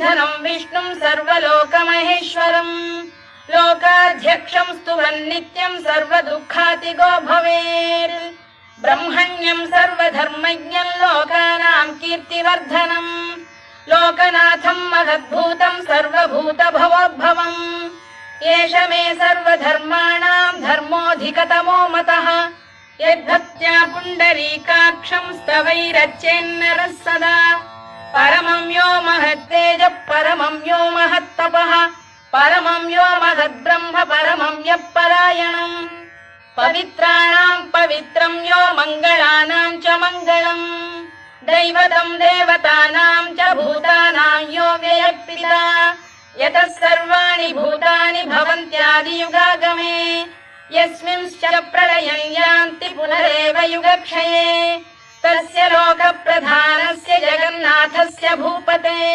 जगन्नाथम् विष्णुम् सर्वलोकमहेश्वरम् लोकाध्यक्षम् स्तुवन्नित्यम् सर्वदुःखातिगो भवेत् ब्रह्मण्यम् सर्वधर्मज्ञम् लोकानाम् कीर्तिवर्धनम् लोकनाथम् महद्भूतम् सर्वभूतभवोद्भवम् एष मे सर्वधर्माणाम् धर्मोऽधिकतमो मतः यद्भक्त्या पुण्डरीकाक्षम् स्तवैरच्चेन्नरः सदा परमं यो महत्तेजः परमं यो महत्तपः परमं यो महद्ब्रह्म परमं यः परायणम् पवित्राणाम् पवित्रं यो मङ्गलानाम् च मङ्गलम् दैवतम् देवतानाम् च भूतानाम् यो व्ययः यतः सर्वाणि भूतानि भवन्त्यादियुगागमे यस्मिंश्च प्रलयं यान्ति पुनरेव युगक्षये तस्य लोकप्रधानस्य जगन्नाथस्य भूपते।